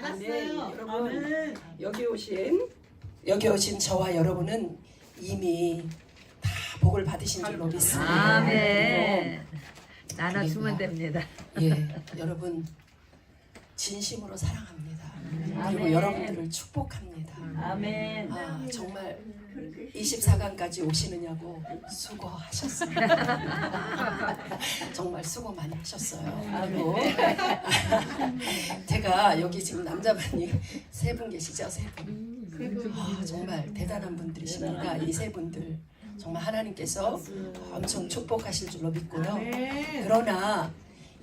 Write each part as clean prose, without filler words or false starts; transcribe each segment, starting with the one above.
알았어요. 여러분 여기 오신 저와 여러분은 이미 다 복을 받으신 줄로 믿습니다. 아멘. 나눠주면 됩니다. 예, 여러분 진심으로 사랑합니다. 그리고 여러분들을 축복합니다. 아멘. 아, 정말 24강까지 오시느냐고 수고하셨습니다. 정말 수고 많이 하셨어요. 그리고 제가 여기 지금 남자분이 세 분 계시죠? 세 분. 아, 정말 대단한 분들이십니다. 이 세 분들 정말 하나님께서 엄청 축복하실 줄로 믿고요. 그러나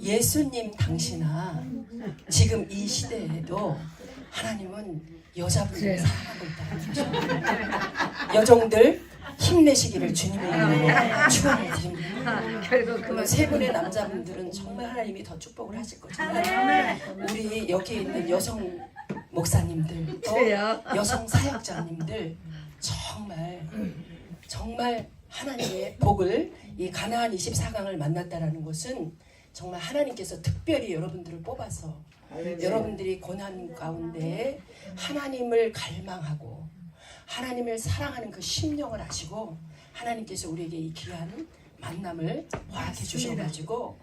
예수님 당시나 지금 이 시대에도 하나님은 여자분들을 사랑하고 있다는 것입니다. 여종들 힘내시기를 주님의 이름으로 축원을 드립니다. 결국 그러면 세 분의 남자분들은 정말 하나님이 더 축복을 하실 거잖아요. 우리 여기 있는 여성 목사님들 또 그래요. 여성 사역자님들 정말 하나님의 복을 이 가나안 24강을 만났다라는 것은 정말 하나님께서 특별히 여러분들을 뽑아서 여러분들이 고난 가운데 하나님을 갈망하고 하나님을 사랑하는 그 심령을 아시고 하나님께서 우리에게 이 귀한 만남을 허락해 주셔가지고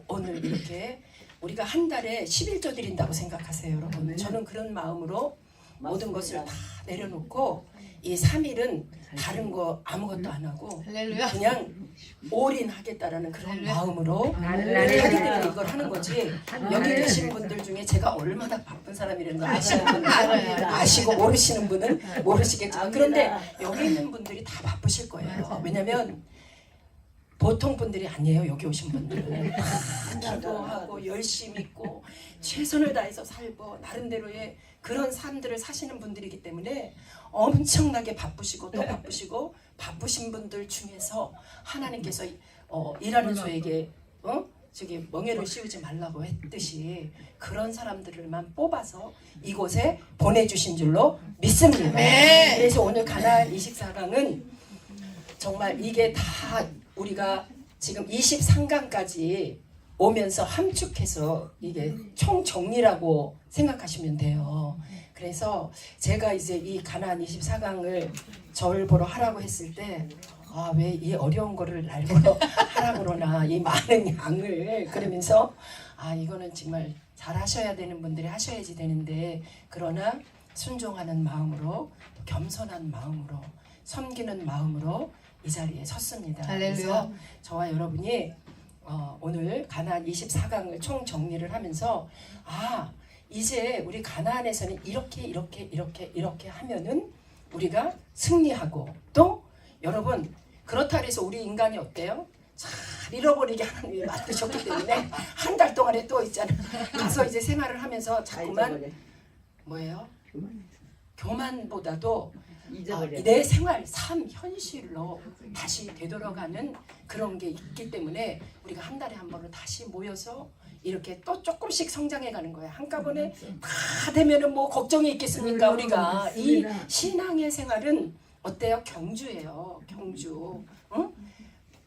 오늘 이렇게 우리가 한 달에 11조 드린다고 생각하세요, 여러분. 저는 그런 마음으로 모든 것을 다 내려놓고 이 3일은 다른 거 아무것도 안 하고 그냥 올인하겠다라는 그런 마음으로 자기들이 이걸 하는 거지. 여기 계신 분들 중에 제가 얼마나 바쁜 사람이라는 거 아시는 분은 아시고 모르시는 분은 모르시겠지만 그런데 여기 있는 분들이 다 바쁘실 거예요. 왜냐면 보통 분들이 아니에요. 여기 오신 분들은 기도하고 열심히 있고 최선을 다해서 살고 나름대로의 그런 삶들을 사시는 분들이기 때문에 엄청나게 바쁘시고 또 바쁘시고 바쁘신 분들 중에서 하나님께서 일하는 소에게 저기 멍에를 씌우지 말라고 했듯이 그런 사람들만 뽑아서 이곳에 보내주신 줄로 믿습니다. 그래서 오늘 가나안 24강은 정말 이게 다 우리가 지금 23강까지 오면서 함축해서 이게 총정리라고 생각하시면 돼요. 그래서 제가 이제 이 가나안 24강을 절 보러 하라고 했을 때 아, 왜 이 어려운 거를 날 보러 하라고 그러나 이 많은 양을 그러면서 아, 이거는 정말 잘 하셔야 되는 분들이 하셔야지 되는데 그러나 순종하는 마음으로 겸손한 마음으로 섬기는 마음으로 이 자리에 섰습니다. 그래서 저와 여러분이 오늘 가나안 24강을 총정리를 하면서 아, 이제 우리 가나안에서는 이렇게 하면은 우리가 승리하고 또 여러분 그렇다 해서 우리 인간이 어때요? 잘 잃어버리게 하나님이 만드셨기 때문에 한 달 동안에 또 있잖아. 가서 이제 생활을 하면서 자꾸만 뭐예요? 교만보다도 내 생활, 삶, 현실로 다시 되돌아가는 그런 게 있기 때문에 우리가 한 달에 한 번은 다시 모여서 이렇게 또 조금씩 성장해 가는 거야. 한꺼번에 다 되면은 뭐 걱정이 있겠습니까? 우리가 이 신앙의 생활은 어때요? 경주예요. 경주.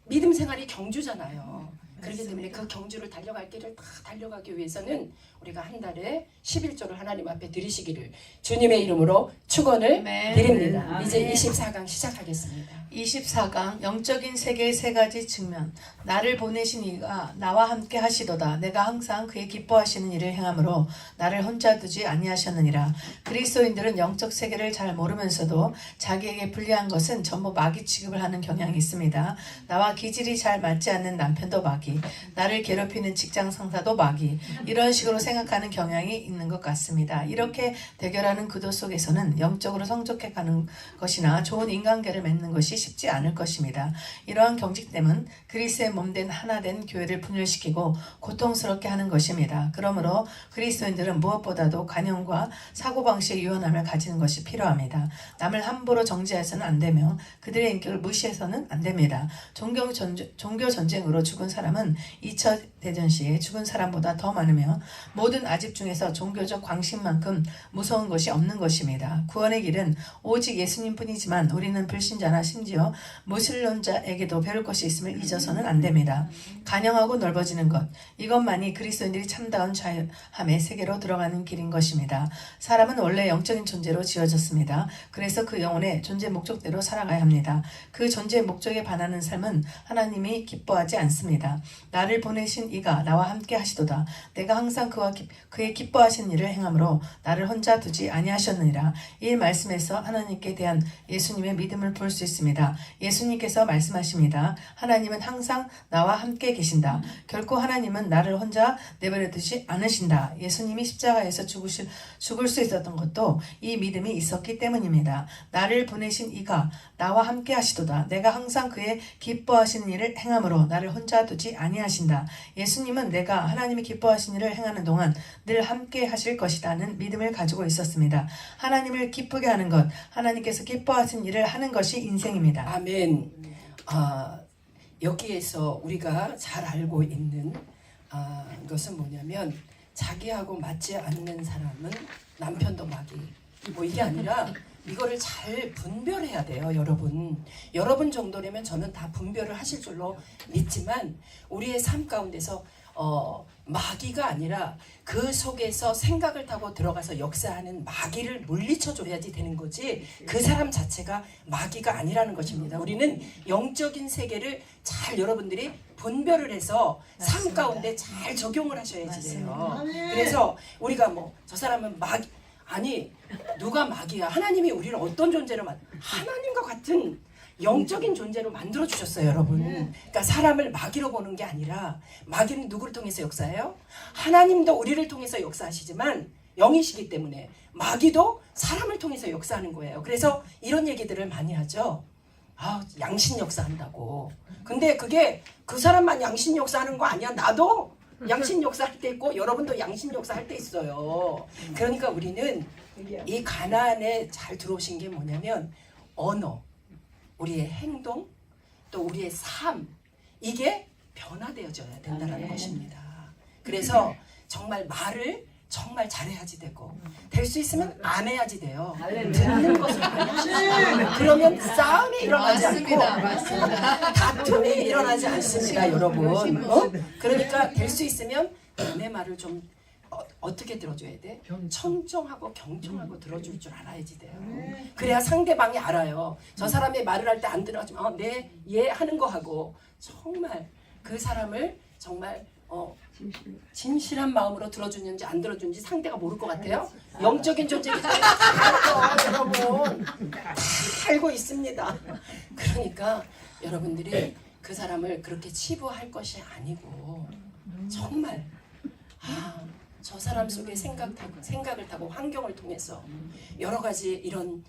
믿음 생활이 경주잖아요. 그렇기 때문에 그 경주를 달려갈 길을 다 달려가기 위해서는 우리가 한 달에 11조를 하나님 앞에 드리시기를 주님의 이름으로 축원을 드립니다. 이제 24강 시작하겠습니다. 24강 영적인 세계의 세 가지 측면. 나를 보내신 이가 나와 함께 하시도다. 내가 항상 그의 기뻐하시는 일을 행함으로 나를 혼자 두지 아니하셨느니라. 그리스도인들은 영적 세계를 잘 모르면서도 자기에게 불리한 것은 전부 마귀 취급을 하는 경향이 있습니다. 나와 기질이 잘 맞지 않는 남편도 마귀, 나를 괴롭히는 직장 상사도 마귀, 이런 식으로 생각하는 경향이 있는 것 같습니다. 이렇게 대결하는 구도 속에서는 영적으로 성숙해 가는 것이나 좋은 인간관계를 맺는 것이 쉽지 않을 것입니다. 이러한 경직됨은 그리스도의 몸된 하나된 교회를 분열시키고 고통스럽게 하는 것입니다. 그러므로 그리스도인들은 무엇보다도 관용과 사고방식의 유연함을 가지는 것이 필요합니다. 남을 함부로 정죄해서는 안 되며 그들의 인격을 무시해서는 안 됩니다. 종교 전쟁으로 죽은 사람은 2차 대전 시에 죽은 사람보다 더 많으며 모든 아집 중에서 종교적 광신만큼 무서운 것이 없는 것입니다. 구원의 길은 오직 예수님뿐이지만 우리는 불신자나 심지어 무신론자에게도 배울 것이 있음을 잊어서는 안 됩니다. 간영하고 넓어지는 것, 이것만이 그리스도인들이 참다운 자유함의 세계로 들어가는 길인 것입니다. 사람은 원래 영적인 존재로 지어졌습니다. 그래서 그 영혼의 존재 목적대로 살아가야 합니다. 그 존재 목적에 반하는 삶은 하나님이 기뻐하지 않습니다. 나를 보내신 이가 나와 함께 하시도다. 내가 항상 그의 기뻐하신 일을 행함으로 나를 혼자 두지 아니하셨느니라. 이 말씀에서 하나님께 대한 예수님의 믿음을 볼 수 있습니다. 예수님께서 말씀하십니다. 하나님은 항상 나와 함께 계신다. 결코 하나님은 나를 혼자 내버려 두지 않으신다. 예수님이 십자가에서 죽을 수 있었던 것도 이 믿음이 있었기 때문입니다. 나를 보내신 이가 나와 함께 하시도다. 내가 항상 그의 기뻐하시는 일을 행함으로 나를 혼자 두지 아니하신다. 예수님은 내가 하나님이 기뻐하신 일을 행하는 동안 늘 함께 하실 것이라는 믿음을 가지고 있었습니다. 하나님을 기쁘게 하는 것, 하나님께서 기뻐하신 일을 하는 것이 인생입니다. 아멘. 여기에서 우리가 잘 알고 있는 것은 뭐냐면 자기하고 맞지 않는 사람은 남편도 마귀. 뭐 이게 아니라 이거를 잘 분별해야 돼요, 여러분. 여러분 정도라면 저는 다 분별을 하실 줄로 믿지만 우리의 삶 가운데서 마귀가 아니라 그 속에서 생각을 타고 들어가서 역사하는 마귀를 물리쳐 줘야지 되는 거지 그 사람 자체가 마귀가 아니라는 것입니다. 우리는 영적인 세계를 잘 여러분들이 분별을 해서 삶 가운데 잘 적용을 하셔야지 돼요. 그래서 우리가 뭐 저 사람은 마귀 아니 누가 마귀야? 하나님이 우리를 어떤 존재로 하나님과 같은 영적인 존재로 만들어 주셨어요, 여러분. 그러니까 사람을 마귀로 보는 게 아니라 마귀는 누구를 통해서 역사해요? 하나님도 우리를 통해서 역사하시지만 영이시기 때문에 마귀도 사람을 통해서 역사하는 거예요. 그래서 이런 얘기들을 많이 하죠. 양신 역사한다고. 근데 그게 그 사람만 양신 역사하는 거 아니야. 나도 양신 역사할 때 있고 여러분도 양신 역사할 때 있어요. 그러니까 우리는 이 가나안에 잘 들어오신 게 뭐냐면 언어, 우리의 행동, 또 우리의 삶, 이게 변화되어져야 된다는 것입니다. 그래서 정말 말을 정말 잘해야지 되고 될 수 있으면 안 해야지 돼요. 듣는 것을 많이 하시죠. 그러면 싸움이 일어나지 않고 다툼이 일어나지 않습니다, 여러분. 그러니까 될 수 있으면 남의 말을 좀 어떻게 들어줘야 돼? 청정하고 경청하고 들어줄 줄 알아야지 돼요. 그래야 상대방이 알아요. 저 사람의 말을 할 때 안 들어주면 네, 예 하는 거 하고 정말 그 사람을 정말 진실한 마음으로 들어주는지 안 들어주는지 상대가 모를 것 같아요. 영적인 존재이기 때문에 여러분 다 알고 있습니다. 그러니까 여러분들이 그 사람을 그렇게 치부할 것이 아니고 정말 저 사람 속에 생각을 타고 환경을 통해서 여러 가지 이런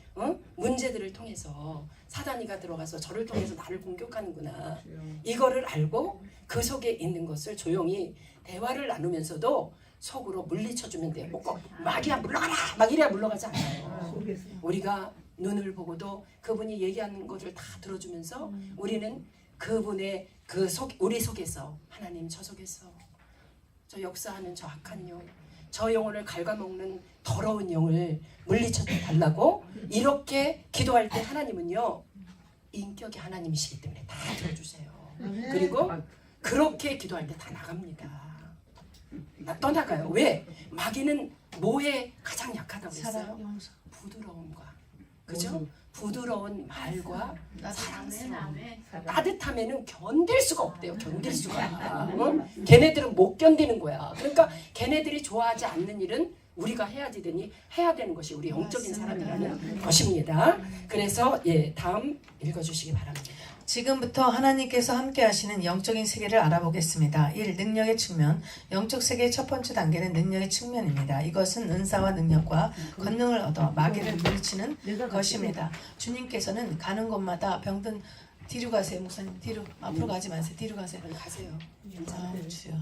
문제들을 통해서 사단이가 들어가서 저를 통해서 나를 공격하는구나. 이거를 알고 그 속에 있는 것을 조용히 대화를 나누면서도 속으로 물리쳐주면 돼요. 꼭 마귀야 물러가라 막 이래야 물러가지 않아요. 우리가 눈을 보고도 그분이 얘기하는 것을 다 들어주면서 우리는 그분의 우리 속에서 하나님 저 속에서 저 역사하는 저 악한 영, 저 영혼을 갉아먹는 더러운 영을 물리쳐 달라고 이렇게 기도할 때 하나님은요 인격이 하나님이시기 때문에 다 들어주세요. 그리고 그렇게 기도할 때 다 나갑니다. 떠나가요. 왜? 마귀는 뭐에 가장 약하다고 했어요? 부드러움과 그죠? 부드러운 말과 사랑스러움, 따뜻함에는 견딜 수가 없대요. 견딜 수가. 걔네들은 못 견디는 거야. 그러니까 걔네들이 좋아하지 않는 일은 우리가 해야 되는 것이 우리 영적인 사람이라는 것입니다. 그래서 다음 읽어주시기 바랍니다. 지금부터 하나님께서 함께 하시는 영적인 세계를 알아보겠습니다. 1. 능력의 측면. 영적 세계의 첫 번째 단계는 능력의 측면입니다. 이것은 은사와 능력과 권능을 얻어 마귀를 물리치는 것입니다. 주님께서는 가는 곳마다 병든 뒤로 가세요, 목사님. 뒤로. 앞으로 가지 마세요. 뒤로 가세요. 가세요. 주여.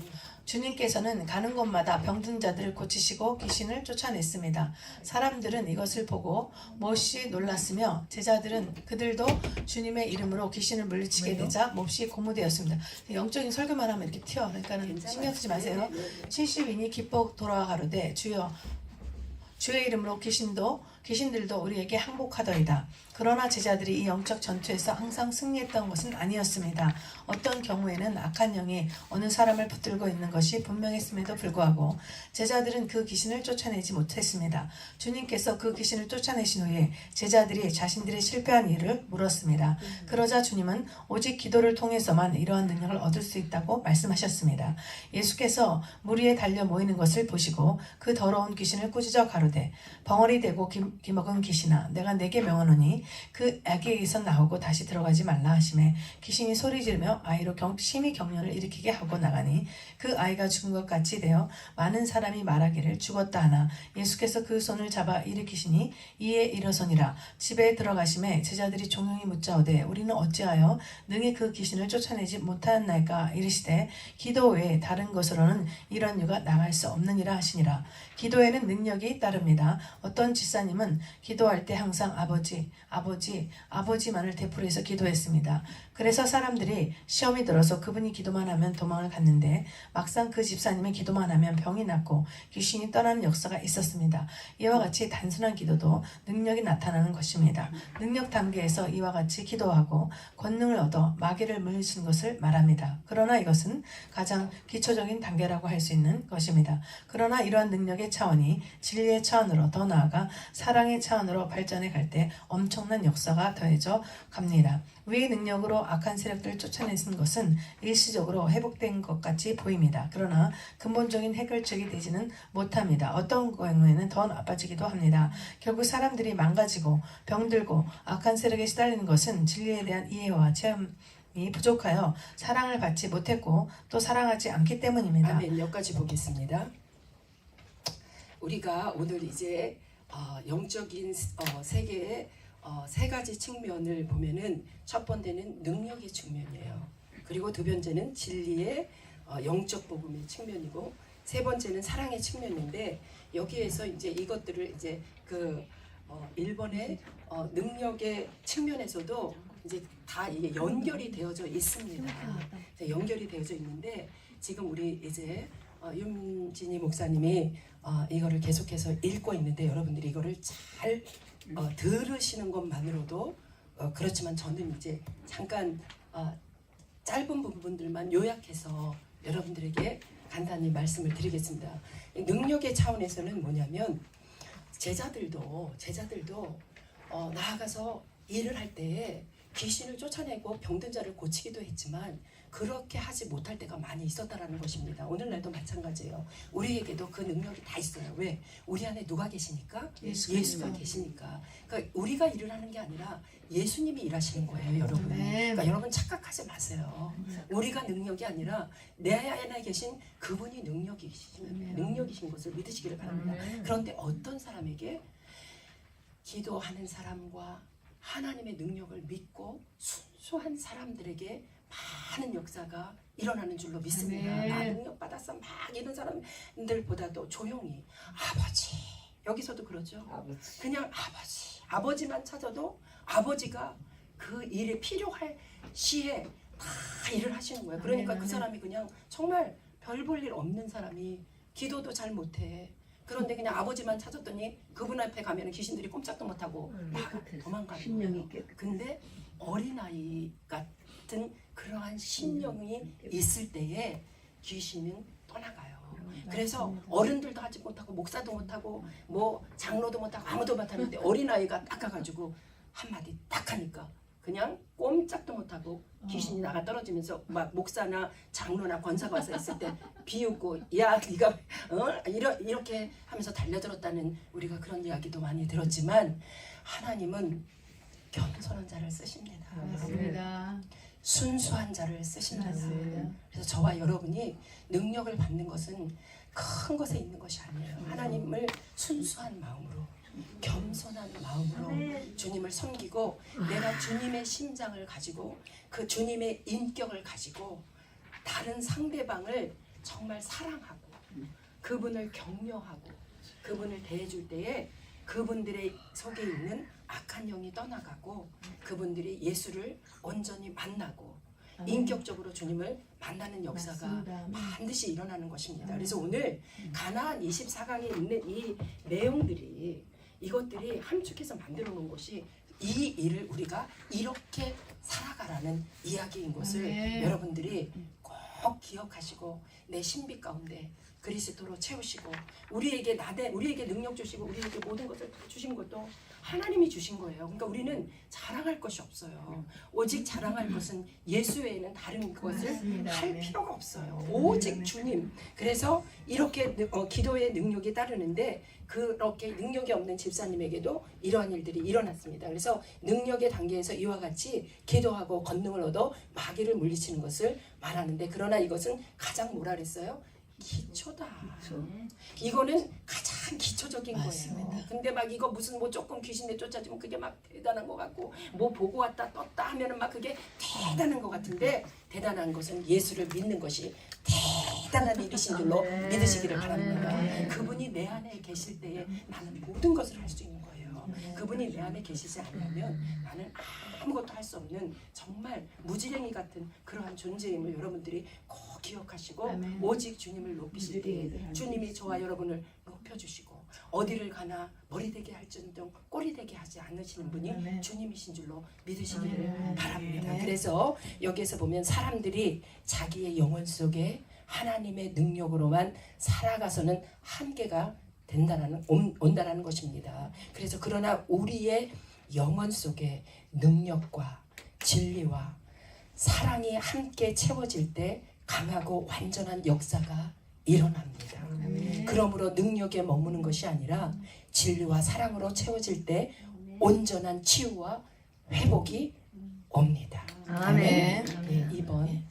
주님께서는 가는 곳마다 병든 자들을 고치시고 귀신을 쫓아냈습니다. 사람들은 이것을 보고 몹시 놀랐으며 제자들은 그들도 주님의 이름으로 귀신을 물리치게 되자 몹시 고무되었습니다. 영적인 설교만 하면 이렇게 튀어. 그러니까 신경 쓰지 마세요. 70인이 기뻐 돌아와 가로되 주여 주의 이름으로 귀신들도 우리에게 항복하더이다. 그러나 제자들이 이 영적 전투에서 항상 승리했던 것은 아니었습니다. 어떤 경우에는 악한 영이 어느 사람을 붙들고 있는 것이 분명했음에도 불구하고 제자들은 그 귀신을 쫓아내지 못했습니다. 주님께서 그 귀신을 쫓아내신 후에 제자들이 자신들의 실패한 이유를 물었습니다. 그러자 주님은 오직 기도를 통해서만 이러한 능력을 얻을 수 있다고 말씀하셨습니다. 예수께서 물 위에 달려 모이는 것을 보시고 그 더러운 귀신을 꾸짖어 가로되 벙어리 대고 기먹은 귀신아 내가 내게 명하노니 그 아기에게서 나오고 다시 들어가지 말라 하시매 귀신이 소리 지르며 아이로 심히 경련을 일으키게 하고 나가니 그 아이가 죽은 것 같이 되어 많은 사람이 말하기를 죽었다 하나 예수께서 그 손을 잡아 일으키시니 이에 일어서니라. 집에 들어가심에 제자들이 종용이 묻자오되 우리는 어찌하여 능히 그 귀신을 쫓아내지 못하였나이까 이르시되 기도 외에 다른 것으로는 이런 유가 나갈 수 없느니라 하시니라. 기도에는 능력이 따릅니다. 어떤 집사님은 기도할 때 항상 아버지만을 되풀이해서 기도했습니다. 그래서 사람들이 시험이 들어서 그분이 기도만 하면 도망을 갔는데 막상 그 집사님은 기도만 하면 병이 낫고 귀신이 떠나는 역사가 있었습니다. 이와 같이 단순한 기도도 능력이 나타나는 것입니다. 능력 단계에서 이와 같이 기도하고 권능을 얻어 마귀를 물리치는 것을 말합니다. 그러나 이것은 가장 기초적인 단계라고 할 수 있는 것입니다. 그러나 이러한 능력의 차원이 진리의 차원으로 더 나아가 사랑의 차원으로 발전해 갈 때 엄청난 역사가 더해져 갑니다. 위의 능력으로 악한 세력들을 쫓아내는 것은 일시적으로 회복된 것 같이 보입니다. 그러나 근본적인 해결책이 되지는 못합니다. 어떤 경우에는 더 나빠지기도 합니다. 결국 사람들이 망가지고 병들고 악한 세력에 시달리는 것은 진리에 대한 이해와 체험이 부족하여 사랑을 받지 못했고 또 사랑하지 않기 때문입니다. 아멘. 여기까지 보겠습니다. 우리가 오늘 이제 영적인 세계의 세 가지 측면을 보면은 첫 번째는 능력의 측면이에요. 그리고 두 번째는 진리의 영적 복음의 측면이고 세 번째는 사랑의 측면인데 여기에서 이제 이것들을 이제 그 일본의 능력의 측면에서도 이제 다 이게 연결이 되어져 있습니다. 연결이 되어져 있는데 지금 우리 이제 윤진희 목사님이 이거를 계속해서 읽고 있는데 여러분들이 이거를 잘 들으시는 것만으로도 그렇지만 저는 이제 잠깐 짧은 부분들만 요약해서 여러분들에게 간단히 말씀을 드리겠습니다. 능력의 차원에서는 뭐냐면 제자들도 나아가서 일을 할 때에 귀신을 쫓아내고 병든 자를 고치기도 했지만 그렇게 하지 못할 때가 많이 있었다라는 것입니다. 오늘날도 마찬가지예요. 우리에게도 그 능력이 다 있어요. 왜? 우리 안에 누가 계시니까? 예수가 계시니까. 그러니까 우리가 일을 하는 게 아니라 예수님이 일하시는 거예요, 여러분. 그러니까 여러분 착각하지 마세요. 우리가 능력이 아니라 내 안에 계신 그분이 능력이신 것을 믿으시기를 바랍니다. 그런데 어떤 사람에게 기도하는 사람과 하나님의 능력을 믿고 순수한 사람들에게 많은 역사가 일어나는 줄로 믿습니다. 나 능력 받았어 막 이런 사람들보다도 조용히 아버지, 여기서도 그러죠. 그냥 아버지만 찾아도 아버지가 그 일에 필요할 시에 다 일을 하시는 거예요. 그러니까 그 사람이 그냥 정말 별 볼 일 없는 사람이 기도도 잘 못해. 그런데 그냥 아버지만 찾았더니 그분 앞에 가면 귀신들이 꼼짝도 못하고 도망가는 거예요. 근데 어린아이 같은 그러한 신령이 있을 때에 귀신은 떠나가요. 그래서 어른들도 하지 못하고 목사도 못하고 뭐 장로도 못하고 아무도 못하는데 어린아이가 딱 가가지고 한마디 딱 하니까 그냥 꼼짝도 못하고 귀신이 나가 떨어지면서 막 목사나 장로나 권사가 와서 있을 때 비웃고 야 네가 이렇게 하면서 달려들었다는 우리가 그런 이야기도 많이 들었지만 하나님은 겸손한 자를 쓰십니다. 맞습니다. 순수한 자를 쓰신다. 그래서 저와 여러분이 능력을 받는 것은 큰 것에 있는 것이 아니에요. 하나님을 순수한 마음으로 겸손한 마음으로 주님을 섬기고 내가 주님의 심장을 가지고 그 주님의 인격을 가지고 다른 상대방을 정말 사랑하고 그분을 격려하고 그분을 대해줄 때에 그분들의 속에 있는 악한 영이 떠나가고 그분들이 예수를 온전히 만나고 인격적으로 주님을 만나는 역사가 맞습니다. 반드시 일어나는 것입니다. 그래서 오늘 가나안 24강에 있는 이 내용들이 이것들이 함축해서 만들어 놓은 것이 이 일을 우리가 이렇게 살아가라는 이야기인 것을 네. 여러분들이 꼭 기억하시고 내 신비 가운데 그리스도로 채우시고 우리에게 능력 주시고 우리에게 모든 것을 주신 것도 하나님이 주신 거예요. 그러니까 우리는 자랑할 것이 없어요. 오직 자랑할 것은 예수 외에는 다른 것을 맞습니다. 할 네. 필요가 없어요. 오직 주님. 그래서 이렇게 기도의 능력이 따르는데 그렇게 능력이 없는 집사님에게도 이러한 일들이 일어났습니다. 그래서 능력의 단계에서 이와 같이 기도하고 권능을 얻어 마귀를 물리치는 것을 말하는데 그러나 이것은 가장 뭐라 그랬어요? 기초다. 이거는 가장 기초적인 맞습니다. 거예요. 근데 막 이거 무슨 뭐 조금 귀신에 쫓아지면 그게 막 대단한 것 같고 뭐 보고 왔다 떴다 하면은 막 그게 대단한 것 같은데 대단한 것은 예수를 믿는 것이 대단한 일이신 줄로 믿으시기를 바랍니다. 그분이 내 안에 계실 때에 나는 모든 것을 할 수 있는 거예요. 그분이 내 안에 계시지 않으면 나는 아무것도 할 수 없는 정말 무지랭이 같은 그러한 존재임을 여러분들이 꼭 기억하시고 아멘. 오직 주님을 높이실 때 주님이 저와 여러분을 높여주시고 어디를 가나 머리 되게 할지언정 꼬리 되게 하지 않으시는 분이 아멘. 주님이신 줄로 믿으시기를 아멘. 바랍니다. 아멘. 그래서 여기에서 보면 사람들이 자기의 영혼 속에 하나님의 능력으로만 살아가서는 한계가 온다라는 것입니다. 그래서 그러나 우리의 영혼 속에 능력과 진리와 사랑이 함께 채워질 때 강하고 완전한 역사가 일어납니다. 그러므로 능력에 머무는 것이 아니라 진리와 사랑으로 채워질 때 온전한 치유와 회복이 옵니다. 아멘. 네, 2번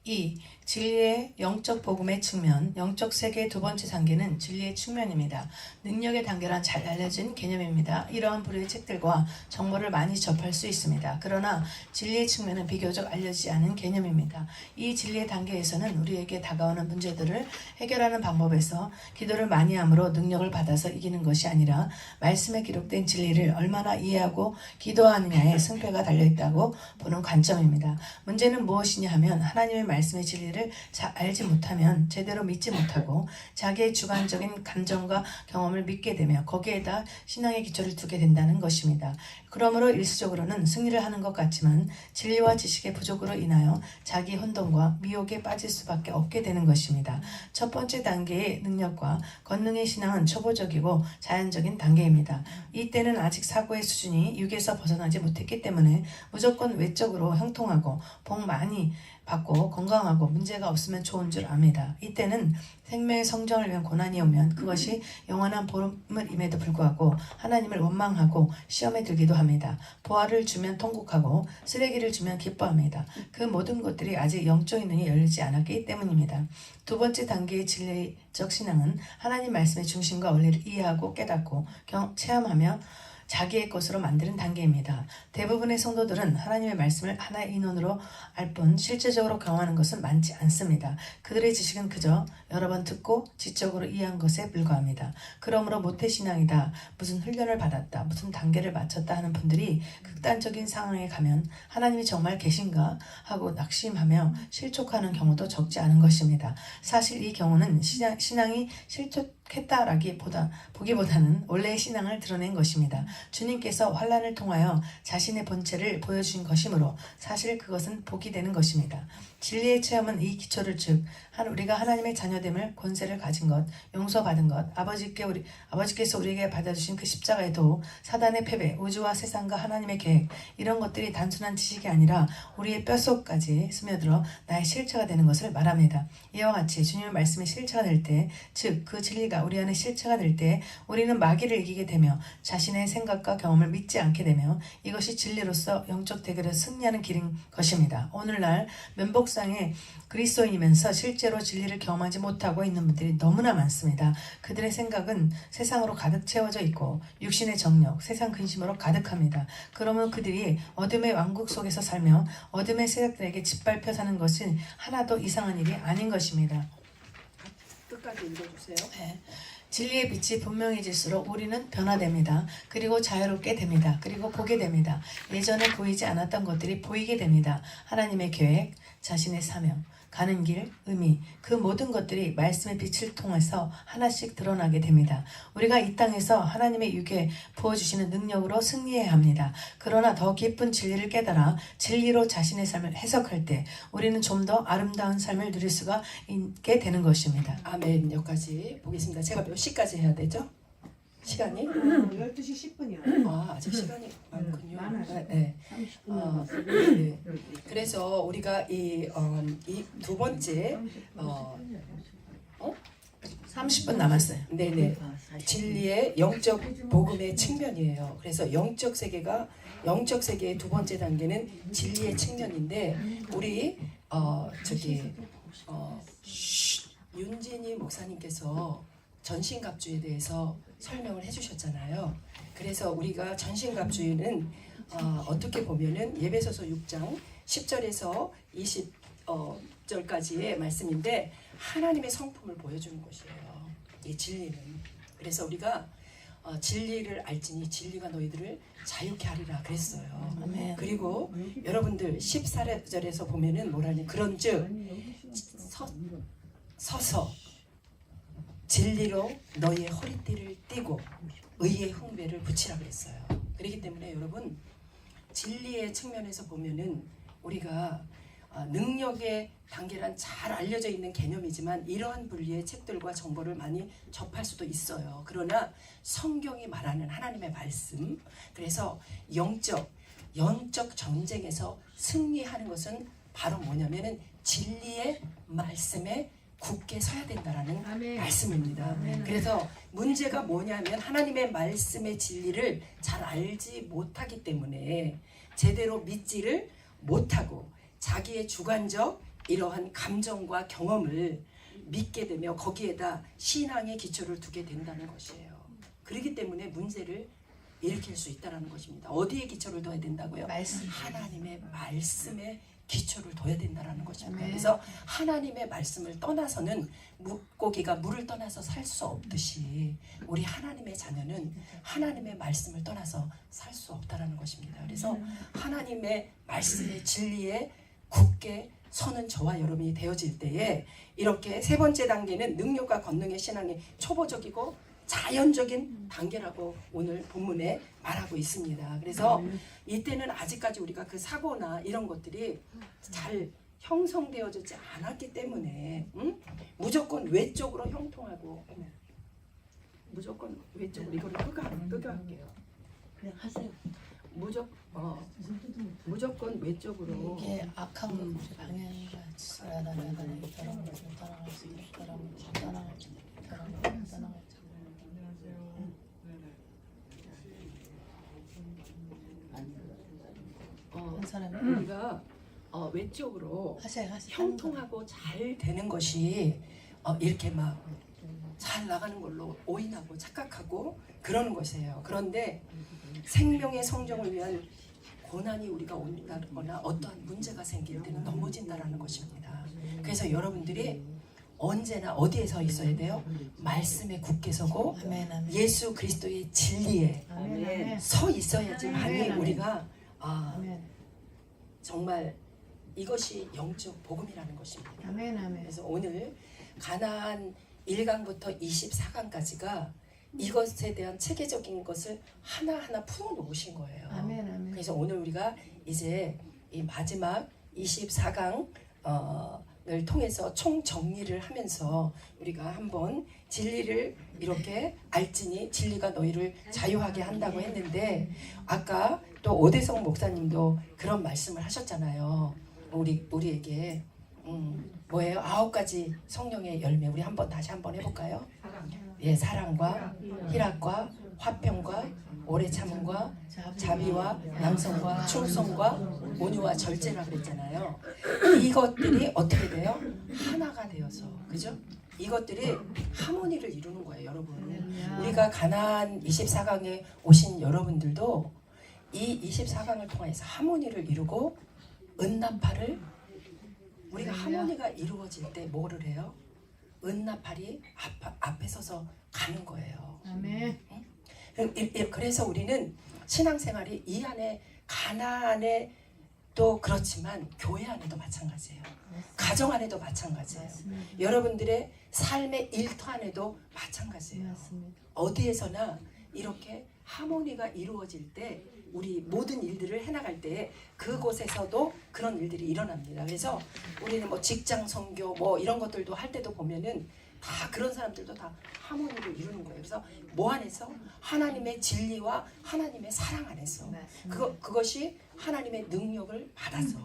2. 진리의 영적 복음의 측면, 영적 세계의 두 번째 단계는 진리의 측면입니다. 능력의 단계란 잘 알려진 개념입니다. 이러한 부류의 책들과 정보를 많이 접할 수 있습니다. 그러나 진리의 측면은 비교적 알려지지 않은 개념입니다. 이 진리의 단계에서는 우리에게 다가오는 문제들을 해결하는 방법에서 기도를 많이 함으로 능력을 받아서 이기는 것이 아니라 말씀에 기록된 진리를 얼마나 이해하고 기도하느냐에 승패가 달려있다고 보는 관점입니다. 문제는 무엇이냐 하면 하나님의 말씀의 진리를 잘 알지 못하면 제대로 믿지 못하고 자기의 주관적인 감정과 경험을 믿게 되며 거기에다 신앙의 기초를 두게 된다는 것입니다. 그러므로 일시적으로는 승리를 하는 것 같지만 진리와 지식의 부족으로 인하여 자기 혼돈과 미혹에 빠질 수밖에 없게 되는 것입니다. 첫 번째 단계의 능력과 권능의 신앙은 초보적이고 자연적인 단계입니다. 이때는 아직 사고의 수준이 육에서 벗어나지 못했기 때문에 무조건 외적으로 형통하고 복 많이 받고 건강하고 문제가 없으면 좋은 줄 압니다. 이때는 생명의 성장을 위한 고난이 오면 그것이 영원한 보름을 임에도 불구하고 하나님을 원망하고 시험에 들기도 합니다. 보화를 주면 통곡하고 쓰레기를 주면 기뻐합니다. 그 모든 것들이 아직 영적인 눈이 열리지 않았기 때문입니다. 두 번째 단계의 진리적 신앙은 하나님 말씀의 중심과 원리를 이해하고 깨닫고 체험하며 자기의 것으로 만드는 단계입니다. 대부분의 성도들은 하나님의 말씀을 하나의 인원으로 알 뿐 실제적으로 경험하는 것은 많지 않습니다. 그들의 지식은 그저 여러 번 듣고 지적으로 이해한 것에 불과합니다. 그러므로 모태신앙이다, 무슨 훈련을 받았다, 무슨 단계를 마쳤다 하는 분들이 극단적인 상황에 가면 하나님이 정말 계신가 하고 낙심하며 실족하는 경우도 적지 않은 것입니다. 사실 이 경우는 신앙이 보기보다는 원래의 신앙을 드러낸 것입니다. 주님께서 환난을 통하여 자신의 본체를 보여주신 것이므로 사실 그것은 복이 되는 것입니다. 진리의 체험은 이 기초를 즉 우리가 하나님의 자녀됨을 권세를 가진 것, 용서받은 것, 아버지께서 우리에게 받아주신 그 십자가의 도, 사단의 패배, 우주와 세상과 하나님의 계획 이런 것들이 단순한 지식이 아니라 우리의 뼛속까지 스며들어 나의 실체가 되는 것을 말합니다. 이와 같이 주님의 말씀이 실체가 될 때, 즉 그 진리가 우리 안에 실체가 될 때 우리는 마귀를 이기게 되며 자신의 생각과 경험을 믿지 않게 되며 이것이 진리로서 영적 대결에서 승리하는 길인 것입니다. 오늘날 면복상의 그리스도인이면서 실제로 진리를 경험하지 못하고 있는 분들이 너무나 많습니다. 그들의 생각은 세상으로 가득 채워져 있고 육신의 정욕, 세상 근심으로 가득합니다. 그러면 그들이 어둠의 왕국 속에서 살며 어둠의 세력들에게 짓밟혀 사는 것은 하나도 이상한 일이 아닌 것입니다. 끝까지 읽어주세요. 네. 진리의 빛이 분명해질수록 우리는 변화됩니다. 그리고 자유롭게 됩니다. 그리고 보게 됩니다. 예전에 보이지 않았던 것들이 보이게 됩니다. 하나님의 계획, 자신의 사명, 가는 길, 의미, 그 모든 것들이 말씀의 빛을 통해서 하나씩 드러나게 됩니다. 우리가 이 땅에서 하나님의 육에 부어주시는 능력으로 승리해야 합니다. 그러나 더 깊은 진리를 깨달아 진리로 자신의 삶을 해석할 때 우리는 좀 더 아름다운 삶을 누릴 수가 있게 되는 것입니다. 아멘. 여기까지 보겠습니다. 제가 몇 시까지 해야 되죠? 시간이? 12시 10분이요. 아직 시간이 많군요. 많아요. 네. 30분 아, 남았어요. 네. 그래서 우리가 이 두 번째 30분 남았어요. 네네 진리의 영적 복음의 측면이에요. 그래서 영적 세계의 두 번째 단계는 진리의 측면인데 우리 윤진희 목사님께서 전신갑주에 대해서 설명을 해주셨잖아요. 그래서 우리가 전신갑주에는 어떻게 보면은 예배소서 6장 10절에서 20절까지의 말씀인데 하나님의 성품을 보여주는 것이에요. 이 진리는. 그래서 우리가 진리를 알지니 진리가 너희들을 자유케 하리라 그랬어요. 아멘. 그리고 여러분들 14절에서 보면은 뭐라니 그런즉 서서 진리로 너희의 허리띠를 띠고 의의 흉배를 붙이라 그랬어요. 그렇기 때문에 여러분 진리의 측면에서 보면은 우리가 능력의 단계란 잘 알려져 있는 개념이지만 이러한 분리의 책들과 정보를 많이 접할 수도 있어요. 그러나 성경이 말하는 하나님의 말씀, 그래서 영적 전쟁에서 승리하는 것은 바로 뭐냐면은 진리의 말씀에 굳게 서야 된다라는 말씀입니다. 그래서 문제가 뭐냐면 하나님의 말씀의 진리를 잘 알지 못하기 때문에 제대로 믿지를 못하고 자기의 주관적 이러한 감정과 경험을 믿게 되며 거기에다 신앙의 기초를 두게 된다는 것이에요. 그렇기 때문에 문제를 일으킬 수 있다는 것입니다. 어디에 기초를 둬야 된다고요? 말씀. 하나님의 말씀에 기초를 둬야 된다는 것입니다. 아멘. 그래서 하나님의 말씀을 떠나서는 물고기가 물을 떠나서 살 수 없듯이 우리 하나님의 자녀는 하나님의 말씀을 떠나서 살 수 없다는 것입니다. 그래서 하나님의 말씀의 진리에 굳게 서는 저와 여러분이 되어질 때에 이렇게 세 번째 단계는 능력과 권능의 신앙이 초보적이고 자연적인 단계라고 오늘 본문에 말하고 있습니다. 그래서 이때는 아직까지 우리가 그 사고나 이런 것들이 잘 형성되어지지 않았기 때문에 무조건 외적으로 형통하고 무조건 외적으로 이걸 끄교할게요. 그냥 하세요. 무조건 외적으로 이게 악한 방향과 떠나갈지 한 사람이 우리가 외적으로 하세요. 형통하고 잘 되는 것이 이렇게 막 잘 나가는 걸로 오인하고 착각하고 그러는 것이에요. 그런데 생명의 성정을 위한 고난이 우리가 온다거나 어떠한 문제가 생길 때는 넘어진다라는 것입니다. 그래서 여러분들이 언제나 어디에 서 있어야 돼요? 말씀에 굳게 서고 아멘, 아멘. 예수 그리스도의 진리에 아멘. 서 있어야지만이 아멘, 아멘. 우리가 아멘. 정말 이것이 영적 복음이라는 것입니다. 아멘 아멘. 그래서 오늘 가나안 1강부터 24강까지가 이것에 대한 체계적인 것을 하나하나 풀어놓으신 거예요. 아멘 아멘. 그래서 오늘 우리가 이제 이 마지막 24강을 통해서 총 정리를 하면서 우리가 한번 진리를 이렇게 알지니 진리가 너희를 자유하게 한다고 했는데 아까 또 오대성 목사님도 그런 말씀을 하셨잖아요. 우리에게 뭐예요? 9가지 성령의 열매 우리 다시 한번 해볼까요? 예, 사랑과 희락과 화평과 오래 참음과 자비와 양성과 충성과 온유와 절제라 그랬잖아요. 이것들이 어떻게 돼요? 하나가 되어서, 그죠? 이것들이 하모니를 이루는 거예요, 여러분. 우리가 가나안 24강에 오신 여러분들도 이 24강을 통해서 하모니를 이루고 응답파를 우리가 하모니가 이루어질 때 뭐를 해요? 은나팔이 앞에 서서 가는 거예요. 아멘. 그래서 우리는 신앙생활이 이 안에 가나안에 또 그렇지만 교회 안에도 마찬가지예요. 가정 안에도 마찬가지예요. 맞습니다. 여러분들의 삶의 일터 안에도 마찬가지예요. 맞습니다. 어디에서나 이렇게 하모니가 이루어질 때 우리 모든 일들을 해나갈 때 그곳에서도 그런 일들이 일어납니다. 그래서 우리는 뭐 직장 선교 뭐 이런 것들도 할 때도 보면은 다 그런 사람들도 다 하모니를 이루는 거예요. 그래서 뭐 안에서 하나님의 진리와 하나님의 사랑 안에서 그것이 하나님의 능력을 받아서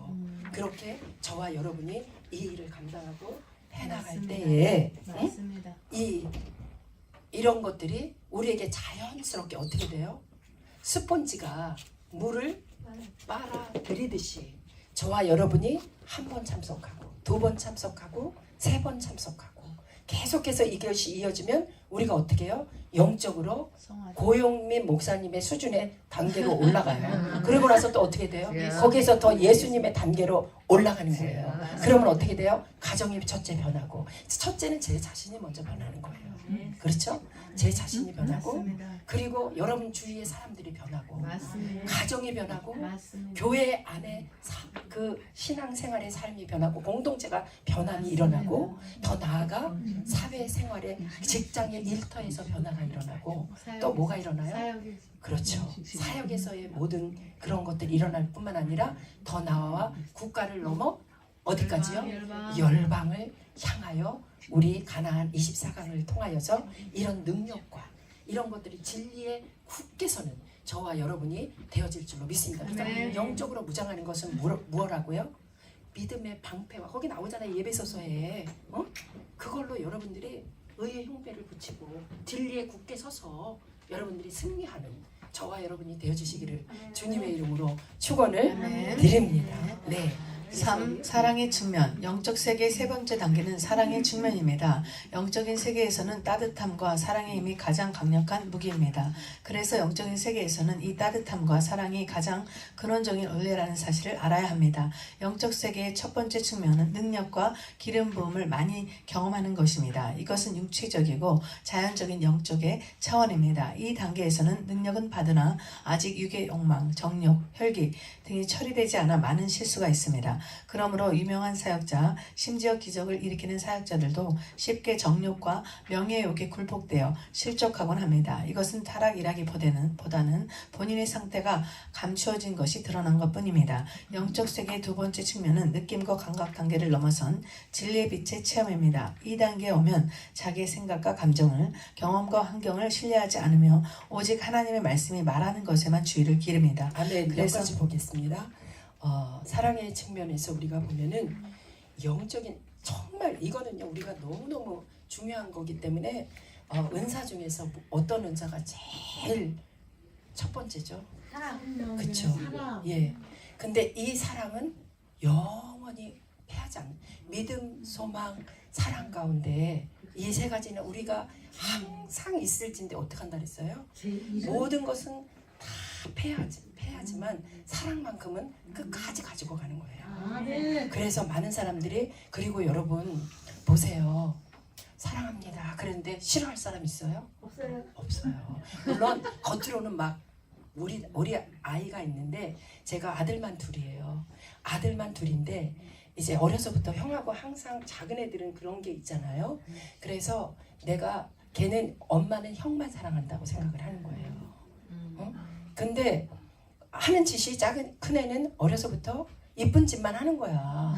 그렇게 저와 여러분이 이 일을 감당하고 해나갈 맞습니다. 때에 맞습니다. 이런 것들이 우리에게 자연스럽게 어떻게 돼요? 스폰지가 물을 빨아들이듯이 저와 여러분이 한 번 참석하고 두 번 참석하고 세 번 참석하고 계속해서 이것이 이어지면 우리가 어떻게 해요? 영적으로 성화죠. 고용민 목사님의 수준의 단계로 올라가요. 그러고 나서 또 어떻게 돼요? 예. 거기에서 더 예수님의 단계로 올라가는 거예요. 그러면 어떻게 돼요? 가정이 첫째 변하고 첫째는 제 자신이 먼저 변하는 거예요. 그렇죠? 제 자신이 변하고 맞습니다. 그리고 여러분 주위의 사람들이 변하고 맞습니다. 가정이 변하고 맞습니다. 교회 안에 그 신앙생활의 삶이 변하고 공동체가 변함이 일어나고 더 나아가 사회생활의 직장의 일터에서 변화가 일어나고 또 뭐가 일어나요? 사역이 그렇죠. 사역에서의 모든 그런 것들이 일어날 뿐만 아니라 더 나아와 국가를 넘어 어디까지요? 열방을 향하여 우리 가나안 24강을 통하여서 이런 능력과 이런 것들이 진리에 굳게 서는 저와 여러분이 되어질 줄로 믿습니다. 그래서 네. 영적으로 무장하는 것은 뭐라고요? 믿음의 방패와 거기 나오잖아요. 예배소서에 그걸로 여러분들이 의의 흉배를 붙이고 진리에 굳게 서서 여러분들이 승리하는 저와 여러분이 되어주시기를 주님의 이름으로 축원을 아멘. 드립니다. 네. 3. 사랑의 측면. 영적 세계의 세 번째 단계는 사랑의 측면입니다. 영적인 세계에서는 따뜻함과 사랑의 힘이 가장 강력한 무기입니다. 그래서 영적인 세계에서는 이 따뜻함과 사랑이 가장 근원적인 원리라는 사실을 알아야 합니다. 영적 세계의 첫 번째 측면은 능력과 기름 부음을 많이 경험하는 것입니다. 이것은 육체적이고 자연적인 영적의 차원입니다. 이 단계에서는 능력은 받으나 아직 육의 욕망, 정욕, 혈기 등이 처리되지 않아 많은 실수가 있습니다. 그러므로 유명한 사역자, 심지어 기적을 일으키는 사역자들도 쉽게 정욕과 명예욕에 굴복되어 실족하곤 합니다. 이것은 타락이라기보다는 본인의 상태가 감추어진 것이 드러난 것뿐입니다. 영적 세계의 두 번째 측면은 느낌과 감각 단계를 넘어선 진리의 빛의 체험입니다. 이 단계에 오면 자기의 생각과 감정을, 경험과 환경을 신뢰하지 않으며 오직 하나님의 말씀이 말하는 것에만 주의를 기릅니다. 아멘. 그래서- 여기까지 보겠습니다. 사랑의 측면에서 우리가 보면은 영적인 정말 이거는요 우리가 너무너무 중요한 거기 때문에 은사 중에서 어떤 은사가 제일 첫 번째죠? 그렇죠. 예. 근데 이 사랑은 영원히 패하지 않는 믿음, 소망, 사랑 가운데 이 세 가지는 우리가 항상 있을진데 어떻게 한다 그랬어요? 모든 것은 다 패하지만 사랑만큼은 끝까지 가지고 가는 거예요. 그래서 많은 사람들이 그리고 여러분 보세요. 사랑합니다. 그런데 싫어할 사람 있어요? 없어요. 물론 겉으로는 막 우리 아이가 있는데 제가 아들만 둘이에요. 아들만 둘인데 이제 어려서부터 형하고 항상 작은 애들은 그런 게 있잖아요. 그래서 내가 걔는 엄마는 형만 사랑한다고 생각을 하는 거예요. 근데 하는 짓이 큰 애는 어려서부터 이쁜 짓만 하는 거야.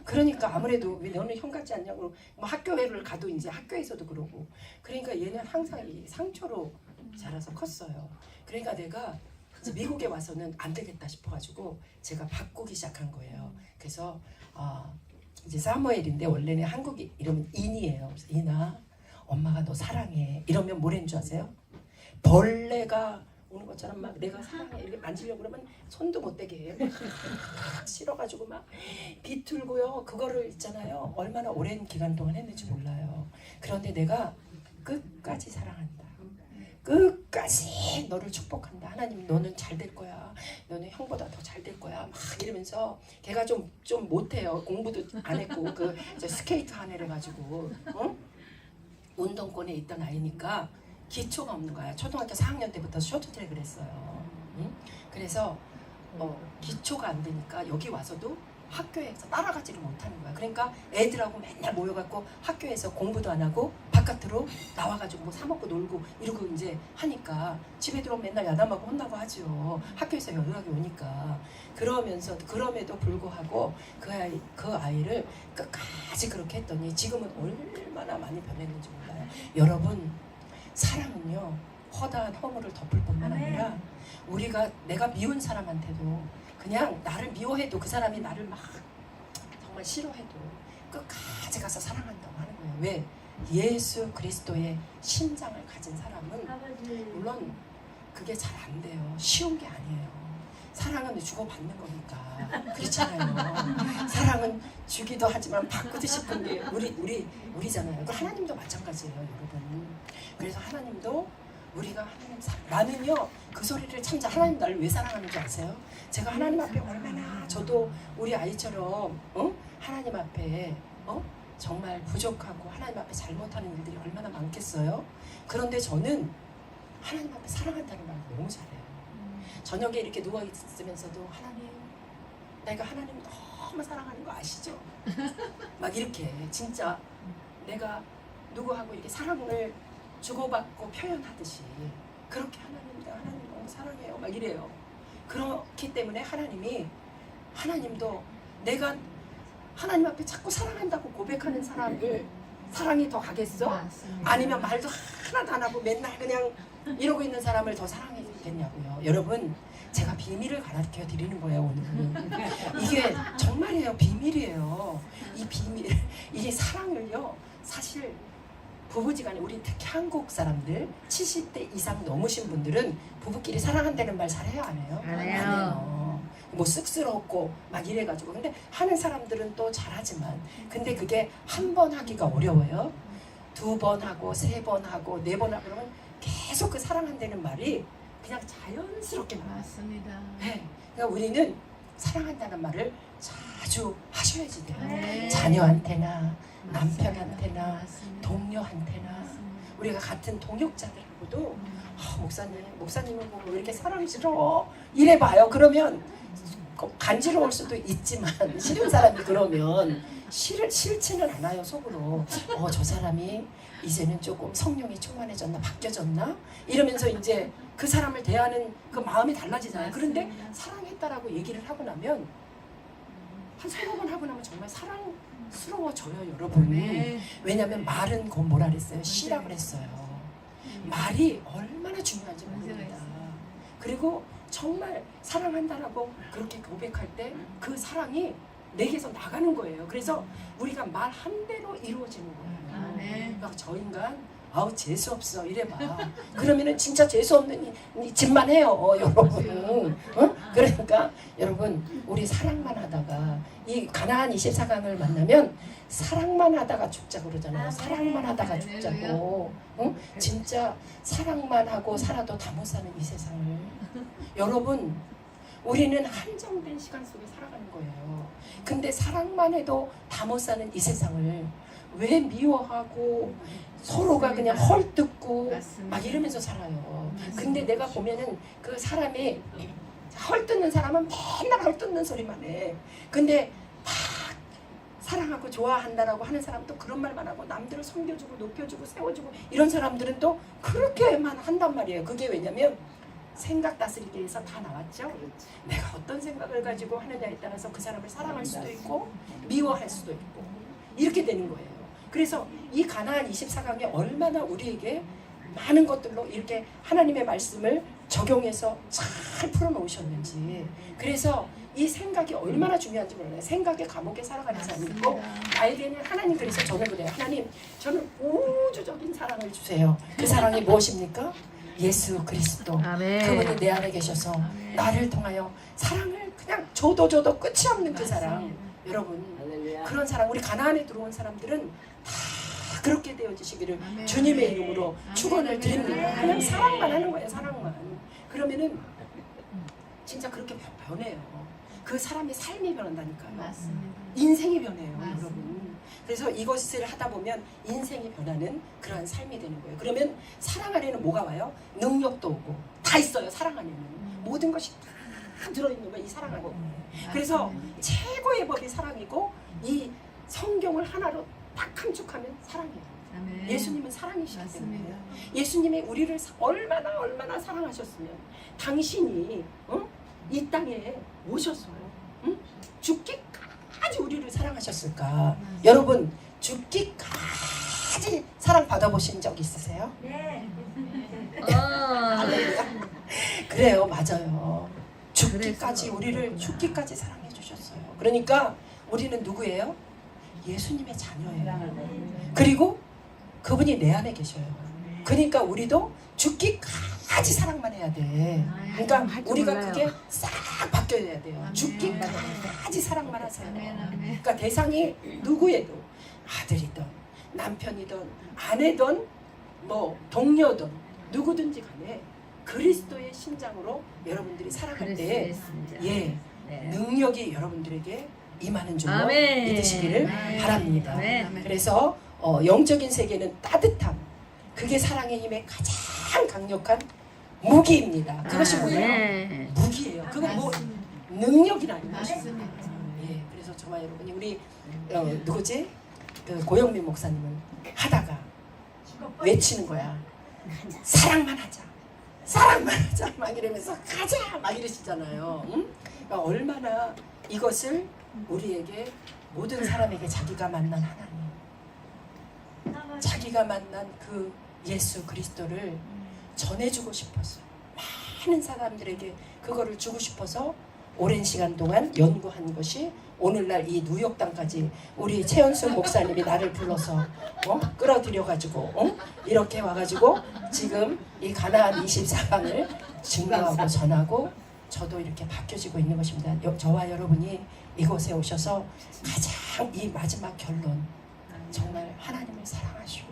그러니까 아무래도 왜 너는 형 같지 않냐고 뭐 학교를 가도 이제 학교에서도 그러고 그러니까 얘는 항상 이 상처로 자라서 컸어요. 그러니까 내가 이제 미국에 와서는 안 되겠다 싶어가지고 제가 바꾸기 시작한 거예요. 그래서 이제 사무엘인데 원래는 한국 이름은 인이에요. 그래서 인아 엄마가 너 사랑해 이러면 뭐라는 줄 아세요? 벌레가 오는 것처럼 막 내가 사랑해 이렇게 만지려고 그러면 손도 못 대게 해. 막 싫어가지고 막 비틀고요. 그거를 있잖아요. 얼마나 오랜 기간 동안 했는지 몰라요. 그런데 내가 끝까지 사랑한다. 끝까지 오직 너를 축복한다. 하나님 너는 잘 될 거야. 너는 형보다 더 잘 될 거야. 막 이러면서 걔가 좀 못해요. 공부도 안 했고 그 스케이트 한 애를 가지고 운동권에 있던 아이니까 기초가 없는 거야. 초등학교 4학년 때부터 쇼트트랙을 했어요. 응? 그래서 기초가 안 되니까 여기 와서도 학교에서 따라가지를 못하는 거야. 그러니까 애들하고 맨날 모여갖고 학교에서 공부도 안 하고 바깥으로 나와가지고 뭐 사 먹고 놀고 이러고 이제 하니까 집에 들어오면 맨날 야단맞고 혼나고 하죠. 학교에서 연락이 오니까. 그럼에도 불구하고 그 아이를 끝까지 그렇게 했더니 지금은 얼마나 많이 변했는지 몰라요. 여러분, 사랑은요 허다한 허물을 덮을 뿐만 아니라 내가 미운 사람한테도 그냥 나를 미워해도 그 사람이 나를 막 정말 싫어해도 끝까지 가서 사랑한다고 하는 거예요. 왜? 예수 그리스도의 심장을 가진 사람은 물론 그게 잘 안 돼요. 쉬운 게 아니에요. 사랑은 주고받는 거니까. 그렇잖아요. 사랑은 주기도 하지만 받고도 싶은 게 우리잖아요. 하나님도 마찬가지예요, 여러분. 그래서 하나님도 우리가 하나님 나는요 그 소리를 참 하나님 나를 왜 사랑하는 줄 아세요? 제가 하나님 앞에 얼마나 저도 우리 아이처럼 하나님 앞에 정말 부족하고 하나님 앞에 잘못하는 일들이 얼마나 많겠어요? 그런데 저는 하나님 앞에 사랑한다는 말을 너무 잘해요. 저녁에 이렇게 누워 있으면서도 하나님, 내가 하나님 너무 사랑하는 거 아시죠? 막 이렇게 진짜 내가 누구하고 이렇게 사랑을 주고받고 표현하듯이 그렇게 하나님 너무 사랑해요 막 이래요. 그렇기 때문에 하나님도 내가 하나님 앞에 자꾸 사랑한다고 고백하는 사람을 사랑이 더 가겠어? 아니면 말도 하나도 안 하고 맨날 그냥 이러고 있는 사람을 더 사랑해주겠냐고요. 여러분, 제가 비밀을 가르쳐 드리는 거예요 오늘은. 이게 정말이에요. 비밀이에요. 이 비밀, 이게 사랑을요 사실 부부지간에 우리 특히 한국 사람들 70대 이상 넘으신 분들은 부부끼리 사랑한다는 말 잘해요? 안 해요? 안 해요. 뭐 쑥스럽고 막 이래가지고. 근데 하는 사람들은 또 잘하지만 근데 그게 한 번 하기가 어려워요. 2번 하고 3번 하고 4번 하고 그러면 계속 그 사랑한다는 말이 그냥 자연스럽게 나와요. 맞습니다. 네. 그러니까 우리는 사랑한다는 말을 자주 하셔야지 돼요. 네. 자녀한테나 남편한테나 맞습니다. 동료한테나 우리가 같은 동역자들하고도 목사님은 보고 왜 이렇게 사랑스러워 이래봐요. 그러면 간지러울 수도 있지만 싫은 사람이 그러면 싫지는 않아요. 속으로 저 사람이 이제는 조금 성령이 충만해졌나 바뀌어졌나 이러면서 이제 그 사람을 대하는 그 마음이 달라지잖아요. 그런데 사랑했다라고 얘기를 하고 나면 한 3-4번 하고 나면 정말 사랑스러워져요, 여러분. 왜냐하면 말은 곧 뭐라 그랬어요? 씨라 그랬어요. 말이 얼마나 중요한지 모릅니다. 그리고 정말 사랑한다라고 그렇게 고백할 때 그 사랑이 내게서 나가는 거예요. 그래서 우리가 말 한 대로 이루어지는 거예요. 그러니까 저 인간 아우 재수 없어 이래봐. 그러면은 진짜 재수 없는 짓만 해요, 여러분. 그러니까 여러분 우리 사랑만 하다가 이 가나안 24강을 만나면 사랑만 하다가 죽자 그러잖아요. 사랑만 하다가 죽자고. 진짜 사랑만 하고 살아도 다 못 사는 이 세상을. 여러분 우리는 한정된 시간 속에 살아가는 거예요. 근데 사랑만 해도 다 못 사는 이 세상을 왜 미워하고 서로가 그냥 헐뜯고 막 이러면서 살아요. 근데 내가 보면은 그 사람이 헐뜯는 사람은 맨날 헐뜯는 소리만 해. 근데 막 사랑하고 좋아한다라고 하는 사람도 그런 말만 하고 남들을 섬겨주고 높여주고 세워주고 이런 사람들은 또 그렇게만 한단 말이에요. 그게 왜냐면 생각 다스리기 위해서 다 나왔죠. 내가 어떤 생각을 가지고 하느냐에 따라서 그 사람을 사랑할 수도 있고 미워할 수도 있고 이렇게 되는 거예요. 그래서 이 가나안 24강에 얼마나 우리에게 많은 것들로 이렇게 하나님의 말씀을 적용해서 잘 풀어놓으셨는지. 그래서 이 생각이 얼마나 중요한지 몰라요. 생각의 감옥에 살아가는 사람이 있고 나에게는 하나님, 그래서 저는 그래요. 하나님, 저는 우주적인 사랑을 주세요. 그 사랑이 무엇입니까? 예수 그리스도. 아멘. 그분이 내 안에 계셔서 나를 통하여 사랑을 그냥 줘도 끝이 없는 그 사랑. 여러분 그런 사랑, 우리 가나안에 들어온 사람들은 다 그렇게 되어지시기를 아멘. 주님의 이름으로 아멘. 축원을 드립니다. 아멘. 그냥 사랑만 하는 거예요. 사랑만. 그러면은 진짜 그렇게 변해요. 그 사람의 삶이 변한다니까요. 맞습니다. 인생이 변해요, 맞습니다. 여러분. 그래서 이것을 하다 보면 인생이 변하는 그러한 삶이 되는 거예요. 그러면 사랑 안에는 뭐가 와요? 능력도 오고 다 있어요. 사랑 안에는 모든 것이 다 들어있는 거예요. 이 사랑 안에. 그래서 맞습니다. 최고의 법이 사랑이고 이 성경을 하나로 딱 함축하면 사랑이에요. 아멘. 예수님은 사랑이시기 맞습니다. 때문에 예수님이 우리를 얼마나 사랑하셨으면 당신이 이 땅에 오셔서 죽기까지 우리를 사랑하셨을까? 여러분 죽기까지 사랑 받아보신 적 있으세요? 할렐루야. 그래요, 맞아요. 죽기까지 그래서 우리를 그렇구나. 죽기까지 사랑해 주셨어요. 그러니까 우리는 누구예요? 예수님의 자녀예요. 그리고 그분이 내 안에 계셔요. 그러니까 우리도 죽기까지 사랑만 해야 돼. 그러니까 할줄 우리가 몰라요. 그게 싹 바뀌어야 돼요. 아멘. 죽기까지 사랑만 하세요. 아멘, 아멘. 그러니까 대상이 누구에도 아들이든 남편이든 아내든 뭐 동료든 누구든지 간에 그리스도의 심장으로 여러분들이 살아갈 때 예, 능력이 여러분들에게 임하는 줄로 아멘. 믿으시기를 아멘. 바랍니다. 아멘. 그래서 영적인 세계는 따뜻함, 그게 사랑의 힘의 가장 강력한 무기입니다. 그것이 뭐예요? 무기예요. 그건 뭐 맞습니다. 능력이 아니에요. 맞습니다. 예, 그래서 정말 여러분이 우리 누구지? 그 고영민 목사님은 하다가 외치는 거야. 사랑만 하자. 사랑만 하자. 막 이러면서 가자. 막 이러시잖아요. 응? 그러니까 얼마나 이것을 우리에게 모든 사람에게 자기가 만난 하나님, 자기가 만난 그 예수 그리스도를 전해주고 싶었어요. 많은 사람들에게 그거를 주고 싶어서 오랜 시간 동안 연구한 것이 오늘날 이 뉴욕 땅까지 우리 최연순 목사님이 나를 불러서 끌어들여가지고 이렇게 와가지고 지금 이 가나안 24강을 증거하고 전하고 저도 이렇게 바뀌어지고 있는 것입니다. 저와 여러분이 이곳에 오셔서 가장 이 마지막 결론, 정말 하나님을 사랑하시고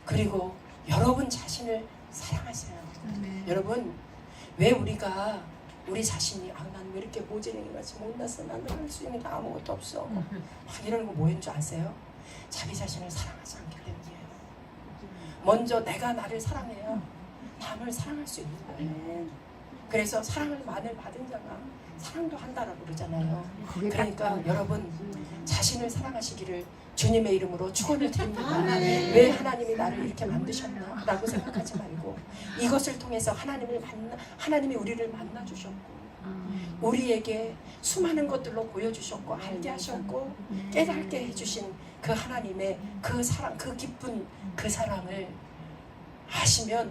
그리고 여러분 자신을 사랑하세요. 아멘. 여러분, 왜 우리가 우리 자신이 난 왜 이렇게 모질랭이 같이 못났어, 나는 할 수 있는 게 아무것도 없어 막 이러는 거 뭐인 줄 아세요? 자기 자신을 사랑하지 않기 때문이에요. 먼저 내가 나를 사랑해야 남을 사랑할 수 있는 거예요. 그래서 사랑을 많이 받은 자가 사랑도 한다라고 그러잖아요. 그러니까 여러분 자신을 사랑하시기를 주님의 이름으로 축원을 드립니다. 왜 하나님이 나를 이렇게 만드셨나라고 생각하지 말고 이것을 통해서 하나님이 우리를 만나 주셨고 우리에게 수많은 것들로 보여주셨고 알게 하셨고 깨닫게 해주신 그 하나님의 그 사랑, 그 기쁜 그 사랑을 아시면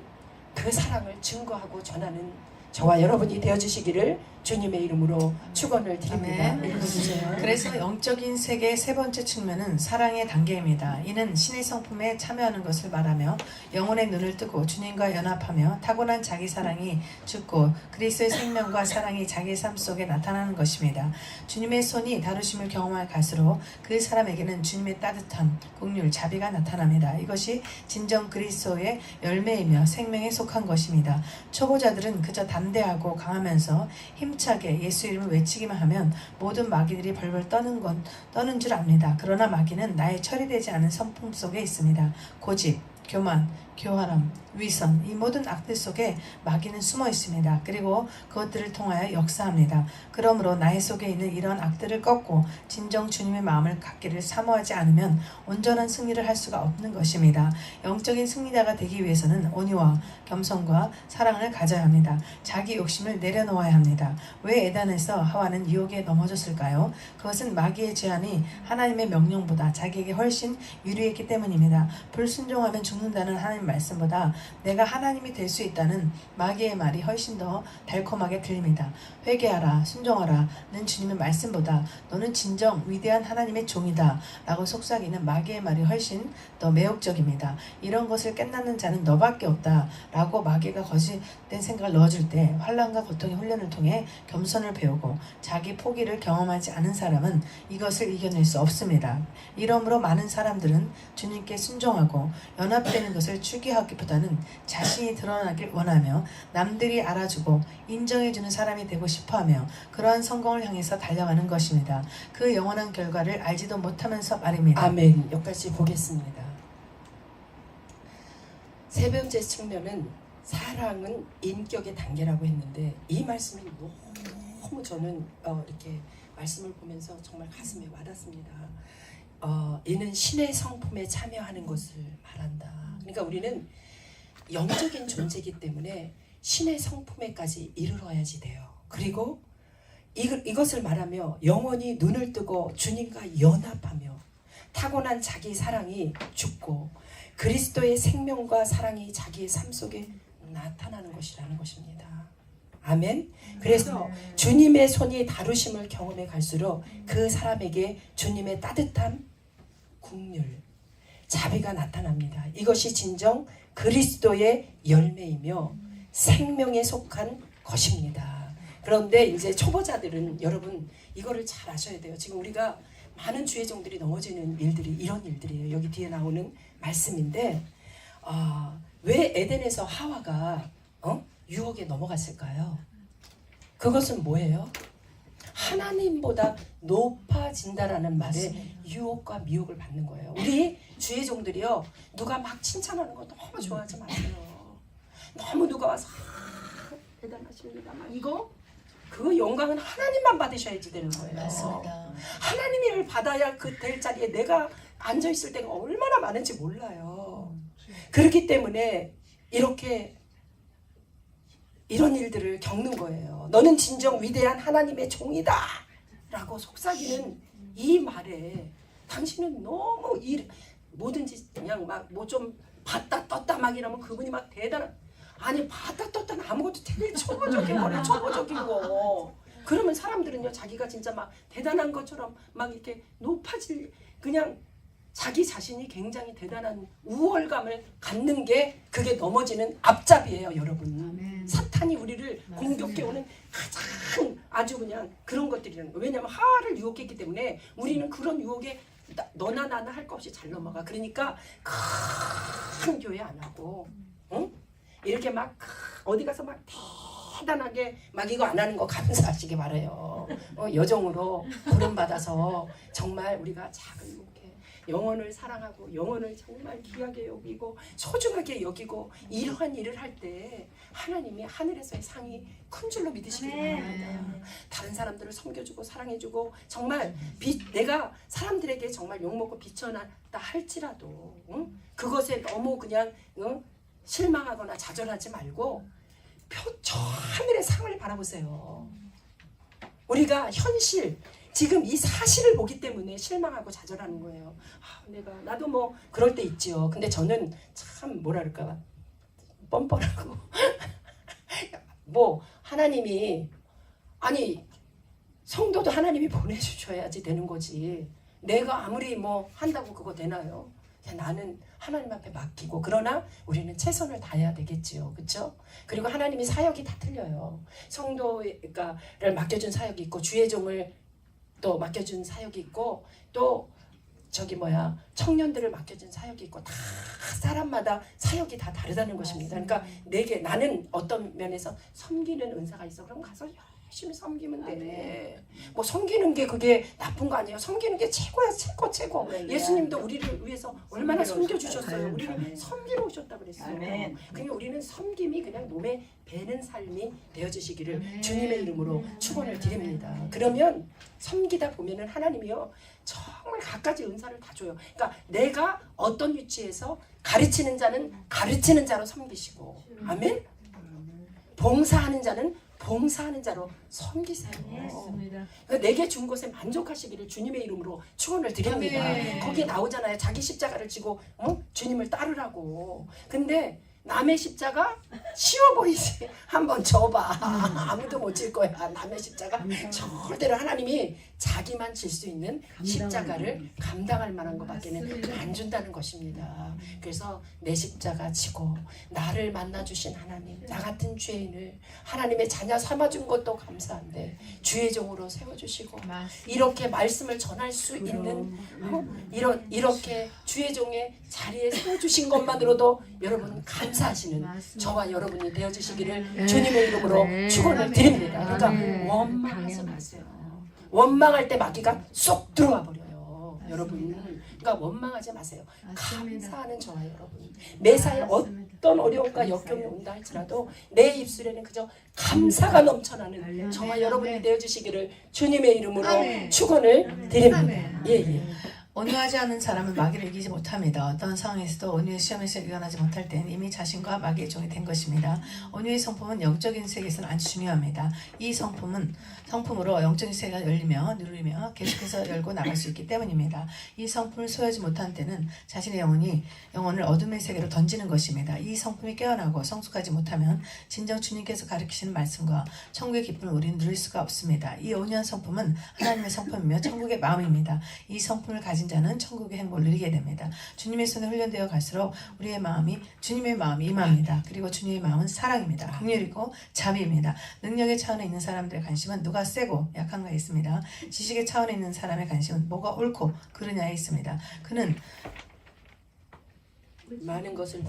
그 사랑을 증거하고 전하는 저와 여러분이 되어주시기를 주님의 이름으로 축원을 드립니다. 아멘. 읽어주세요. 그래서 영적인 세계의 세 번째 측면은 사랑의 단계입니다. 이는 신의 성품에 참여하는 것을 말하며 영혼의 눈을 뜨고 주님과 연합하며 타고난 자기 사랑이 죽고 그리스도의 생명과 사랑이 자기의 삶 속에 나타나는 것입니다. 주님의 손이 다루심을 경험할 갈수록 그 사람에게는 주님의 따뜻함, 긍휼, 자비가 나타납니다. 이것이 진정 그리스도의 열매이며 생명에 속한 것입니다. 초보자들은 그저 담대하고 강하면서 힘차게 예수 이름을 외치기만 하면 모든 마귀들이 벌벌 떠는 줄 압니다. 그러나 마귀는 나의 처리되지 않은 성품 속에 있습니다. 고집, 교만, 교활함, 위선, 이 모든 악들 속에 마귀는 숨어 있습니다. 그리고 그것들을 통하여 역사합니다. 그러므로 나의 속에 있는 이런 악들을 꺾고 진정 주님의 마음을 갖기를 사모하지 않으면 온전한 승리를 할 수가 없는 것입니다. 영적인 승리자가 되기 위해서는 온유와 겸손과 사랑을 가져야 합니다. 자기 욕심을 내려놓아야 합니다. 왜 에덴에서 하와는 유혹에 넘어졌을까요? 그것은 마귀의 제안이 하나님의 명령보다 자기에게 훨씬 유리했기 때문입니다. 불순종하면 죽는다는 하나님 말씀보다 내가 하나님이 될 수 있다는 마귀의 말이 훨씬 더 달콤하게 들립니다. 회개하라, 순종하라는 주님의 말씀보다 너는 진정 위대한 하나님의 종이다 라고 속삭이는 마귀의 말이 훨씬 더 매혹적입니다. 이런 것을 깨닫는 자는 너밖에 없다 라고 마귀가 거짓된 생각을 넣어줄 때 환난과 고통의 훈련을 통해 겸손을 배우고 자기 포기를 경험하지 않은 사람은 이것을 이겨낼 수 없습니다. 이러므로 많은 사람들은 주님께 순종하고 연합되는 것을 추구하기보다는 자신이 드러나길 원하며 남들이 알아주고 인정해주는 사람이 되고 싶어하며 그러한 성공을 향해서 달려가는 것입니다. 그 영원한 결과를 알지도 못하면서 말입니다. 아멘. 여기까지 보겠습니다. 세 번째 측면은 사랑은 인격의 단계라고 했는데 이 말씀이 너무 저는 이렇게 말씀을 보면서 정말 가슴에 와닿습니다. 이는 신의 성품에 참여하는 것을 말한다. 그러니까 우리는 영적인 존재이기 때문에 신의 성품에까지 이르러야지 돼요. 그리고 이것을 말하며 영원히 눈을 뜨고 주님과 연합하며 타고난 자기 사랑이 죽고 그리스도의 생명과 사랑이 자기의 삶 속에 나타나는 것이라는 것입니다. 아멘. 그래서 주님의 손이 다루심을 경험해 갈수록 그 사람에게 주님의 따뜻함, 긍휼, 자비가 나타납니다. 이것이 진정 그리스도의 열매이며 생명에 속한 것입니다. 그런데 이제 초보자들은 여러분 이거를 잘 아셔야 돼요. 지금 우리가 많은 주의 종들이 넘어지는 일들이 이런 일들이에요. 여기 뒤에 나오는 말씀인데 왜 에덴에서 하와가 유혹에 넘어갔을까요? 그것은 뭐예요? 하나님보다 높아진다라는 말에 유혹과 미혹을 받는 거예요. 우리 주의 종들이요, 누가 막 칭찬하는 거 너무 좋아하지 마세요. 너무 누가 와서 대단하십니다 막 그거 영광은 하나님만 받으셔야지 되는 거예요. 맞습니다. 하나님의 일을 받아야 그 될 자리에 내가 앉아 있을 때가 얼마나 많은지 몰라요. 그렇기 때문에 이런 일들을 겪는 거예요. 너는 진정 위대한 하나님의 종이다 라고 속삭이는 이 말에 당신은 너무 뭐든지 그냥 막 뭐 좀 봤다 떴다 막 이러면 그분이 막 대단한, 아니 봤다 떴다는 아무것도 되게 초보적인 거래. 초보적인 거. 그러면 사람들은요 자기가 진짜 막 대단한 것처럼 막 이렇게 높아질, 그냥 자기 자신이 굉장히 대단한 우월감을 갖는 게 그게 넘어지는 앞잡이에요, 여러분. 사탄이 우리를 공격해오는 가장 아주 그냥 그런 것들이라는 거예요. 왜냐하면 하와를 유혹했기 때문에 우리는 그런 유혹에 너나 나나 할 것 없이 잘 넘어가. 그러니까 큰 교회 안 하고, 응? 이렇게 막 어디 가서 막 대단하게 막 이거 안 하는 거 감사하시기 바라요. 여정으로 부름받아서 정말 우리가 작은 이렇게 영혼을 사랑하고 영혼을 정말 귀하게 여기고 소중하게 여기고 이러한 일을 할 때 하나님이 하늘에서의 상이 큰 줄로 믿으시기 바랍니다. 다른 사람들을 섬겨주고 사랑해주고 정말 내가 사람들에게 정말 욕먹고 비춰놨다 할지라도 그것에 너무 그냥 실망하거나 좌절하지 말고 저 하늘의 상을 바라보세요. 우리가 현실, 지금 이 사실을 보기 때문에 실망하고 좌절하는 거예요. 나도 뭐 그럴 때 있지요. 근데 저는 참 뭐랄까 뻔뻔하고 뭐 하나님이, 아니 성도도 하나님이 보내주셔야지 되는 거지. 내가 아무리 뭐 한다고 그거 되나요? 나는 하나님 앞에 맡기고, 그러나 우리는 최선을 다해야 되겠지요. 그렇죠? 그리고 하나님이 사역이 다 틀려요. 성도를 맡겨준 사역이 있고 주의 종을 또 맡겨준 사역이 있고 또 청년들을 맡겨준 사역이 있고, 다 사람마다 사역이 다 다르다는 것입니다. 그러니까 나는 어떤 면에서 섬기는 은사가 있어. 그럼 가서 열심히 섬기면 돼. 뭐 섬기는 게 그게 나쁜 거 아니에요. 섬기는 게 최고야, 최고. 예수님도 우리를 위해서 얼마나 섬겨주셨어요. 우리를 섬기러 오셨다 그랬어요. 그러니까 우리는 섬김이 그냥 몸에 배는 삶이 되어주시기를 주님의 이름으로 축원을 드립니다. 그러면 섬기다 보면은 하나님이요 정말 갖가지 은사를 다 줘요. 그러니까 내가 어떤 위치에서 가르치는 자는 가르치는 자로 섬기시고, 아멘. 봉사하는 자는 봉사하는 자로 섬기세요. 맞습니다. 그러니까 내게 준 것에 만족하시기를 주님의 이름으로 축원을 드립니다. 아멘. 거기에 나오잖아요. 자기 십자가를 지고 주님을 따르라고. 근데 남의 십자가 쉬워 보이지. 한번 져봐. 아무도 못 질 거야. 남의 십자가 절대로 하나님이 자기만 질 수 있는 십자가를 감당할 만한 것밖에는 안 준다는 것입니다. 그래서 내 십자가 지고 나를 만나주신 하나님, 나 같은 죄인을 하나님의 자녀 삼아준 것도 감사한데 주의 종으로 세워주시고 이렇게 말씀을 전할 수 있는 이렇게 주의 종의 자리에 세워주신 것만으로도 여러분 감사하시는 저와 여러분이 되어주시기를 주님의 이름으로 축원을 드립니다. 그러니까 원망하지 마세요. 원망할 때 마귀가 쏙 들어와 버려요. 여러분, 그러니까 원망하지 마세요. 감사하는 저와 여러분, 매사에 어떤 어려움과 역경이 온다 할지라도 내 입술에는 그저 감사가 넘쳐나는 저와 여러분이 되어주시기를 주님의 이름으로 축원을 드립니다. 예. 온유하지 않은 사람은 마귀를 이기지 못합니다. 어떤 상황에서도 온유의 시험에서 일어나지 못할 때는 이미 자신과 마귀의 종이 된 것입니다. 온유의 성품은 영적인 세계에서는 아주 중요합니다. 이 성품으로 영적인 세계가 열리며 누르며 계속해서 열고 나갈 수 있기 때문입니다. 이 성품을 소유하지 못한 때는 자신의 영혼을 어둠의 세계로 던지는 것입니다. 이 성품이 깨어나고 성숙하지 못하면 진정 주님께서 가르치시는 말씀과 천국의 기쁨을 우리는 누릴 수가 없습니다. 이 온유한 성품은 하나님의 성품이며 천국의 마음입니다. 이 성품을 가진 자는 천국의 행복을 누리게 됩니다. 주님의 손에 훈련되어 갈수록 우리의 마음이 주님의 마음이 임합니다. 그리고 주님의 마음은 사랑입니다. 긍휼이고 자비입니다. 능력의 차원에 있는 사람들의 관심은 누가 세고 약한가에 있습니다. 지식의 차원에 있는 사람의 관심은 뭐가 옳고 그르냐에 있습니다. 그는 많은 것을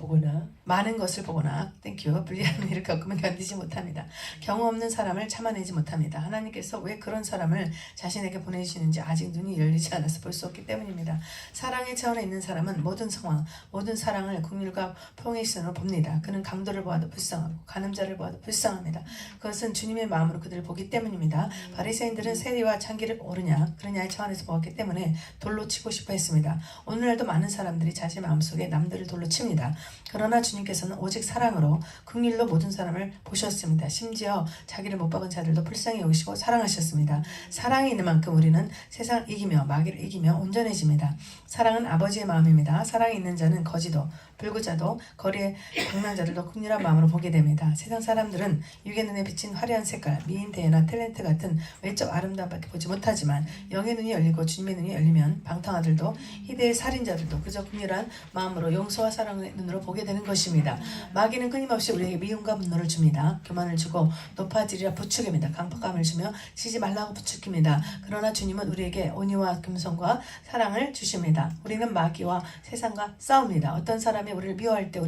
보거나 땡큐 불리한 일을 겪으면 견디지 못합니다. 경험 없는 사람을 참아내지 못합니다. 하나님께서 왜 그런 사람을 자신에게 보내주시는지 아직 눈이 열리지 않아서 볼 수 없기 때문입니다. 사랑의 차원에 있는 사람은 모든 상황, 모든 사랑을 긍휼과 포용의 시선으로 봅니다. 그는 강도를 보아도 불쌍하고 가늠자를 보아도 불쌍합니다. 그것은 주님의 마음으로 그들을 보기 때문입니다. 바리새인들은 세리와 창기를 그러냐의 차원에서 보았기 때문에 돌로 치고 싶어 했습니다. 오늘날도 많은 사람들이 자신의 마음속에 남들을 돌로 칩니다. 그러나 주님께서는 오직 사랑으로 긍휼로 모든 사람을 보셨습니다. 심지어 자기를 못 박은 자들도 불쌍히 여기시고 사랑하셨습니다. 사랑이 있는 만큼 우리는 세상을 이기며 마귀를 이기며 온전해집니다. 사랑은 아버지의 마음입니다. 사랑이 있는 자는 거지도 불구자도 거리의 강난자들도 긍휼한 마음으로 보게 됩니다. 세상 사람들은 육의 눈에 비친 화려한 색깔, 미인 대회나 탤런트 같은 외적 아름다움밖에 보지 못하지만 영의 눈이 열리고 주님의 눈이 열리면 방탕아들도 희대의 살인자들도 그저 긍휼한 마음으로 용서와 사랑의 눈으로 보게 되는 것입니다. 마귀는 끊임없이 우리에게 미움과 분노를 줍니다. 교만을 주고 높아지리라 부추깁니다. 강팍감을 주며 지지 말라고 부추깁니다. 그러나 주님은 우리에게 온유와 겸손과 사랑을 주십니다. 우리는 마귀와 세상과 싸웁니다. 어떤 사람이 우리를 미워할 때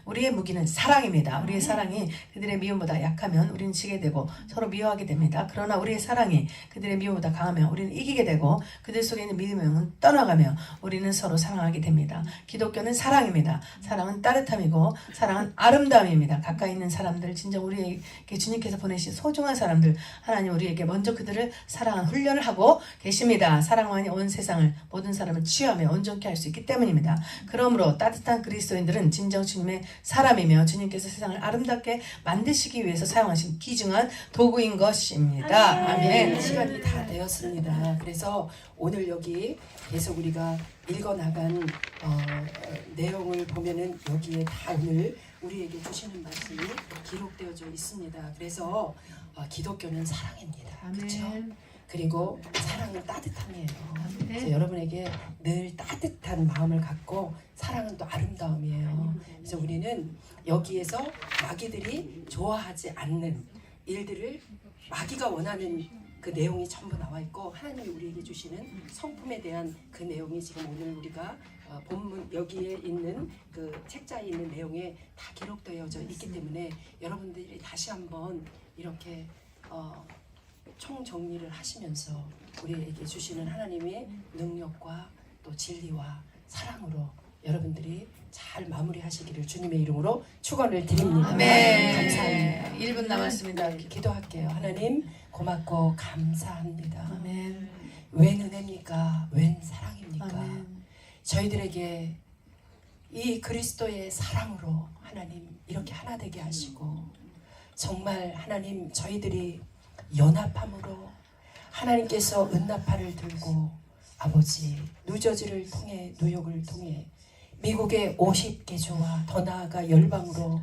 우리의 무기는 사랑입니다. 우리의 사랑이 그들의 미움보다 약하면 우리는 지게 되고 서로 미워하게 됩니다. 그러나 우리의 사랑이 그들의 미움보다 강하면 우리는 이기게 되고 그들 속에 있는 미움은 떠나가며 우리는 서로 사랑하게 됩니다. 기독교는 사랑입니다. 사랑은 따뜻함이고 사랑은 아름다움입니다. 가까이 있는 사람들, 진정 우리에게 주님께서 보내신 소중한 사람들, 하나님 우리에게 먼저 그들을 사랑한 훈련을 하고 계십니다. 사랑만이 온 세상을 모든 사람을 치유하며 온전케 할 수 있기 때문입니다. 그러므로 따뜻한 그리스도인들은 진정 주님의 사람이며 주님께서 세상을 아름답게 만드시기 위해서 사용하신 귀중한 도구인 것입니다. 아멘. 시간이 다 되었습니다. 그래서 오늘 여기 계속 우리가 읽어나간 내용을 보면은 여기에 다 오늘 우리에게 주시는 말씀이 기록되어져 있습니다. 그래서 기독교는 사랑입니다. 그렇죠? 그리고 사랑은 따뜻함이에요. 그래서 여러분에게 늘 따뜻한 마음을 갖고 사랑은 또 아름다움이에요. 그래서 우리는 여기에서 마귀들이 좋아하지 않는 일들을 마귀가 원하는 그 내용이 전부 나와 있고 하나님이 우리에게 주시는 성품에 대한 그 내용이 지금 오늘 우리가 본문 여기에 있는 그 책자에 있는 내용에 다 기록되어져 있기 때문에 여러분들이 다시 한번 이렇게 총정리를 하시면서 우리에게 주시는 하나님의 능력과 또 진리와 사랑으로 여러분들이 잘 마무리하시기를 주님의 이름으로 축원을 드립니다. 아멘. 감사합니다. 1분 남았습니다. 기도할게요. 하나님 고맙고 감사합니다. 아멘. 웬 은혜입니까? 웬 사랑입니까? 아멘. 저희들에게 이 그리스도의 사랑으로 하나님 이렇게 하나 되게 하시고 정말 하나님 저희들이 연합함으로 하나님께서 은나팔을 들고 아버지 누저지를 통해 뉴욕을 통해 미국의 50개조와 더 나아가 열방으로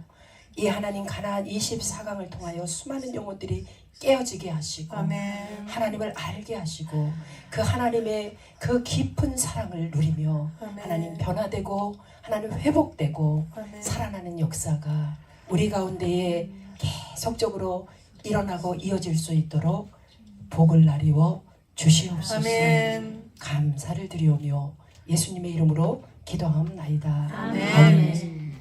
이 하나님 가나안 24강을 통하여 수많은 영혼들이 깨어지게 하시고 아멘. 하나님을 알게 하시고 그 하나님의 그 깊은 사랑을 누리며 아멘. 하나님 변화되고 하나님 회복되고 아멘. 살아나는 역사가 우리 가운데에 계속적으로 일어나고 이어질 수 있도록 복을 나리워 주시옵소서. 아멘. 감사를 드리오며 예수님의 이름으로 기도하옵나이다. 아멘. 아멘.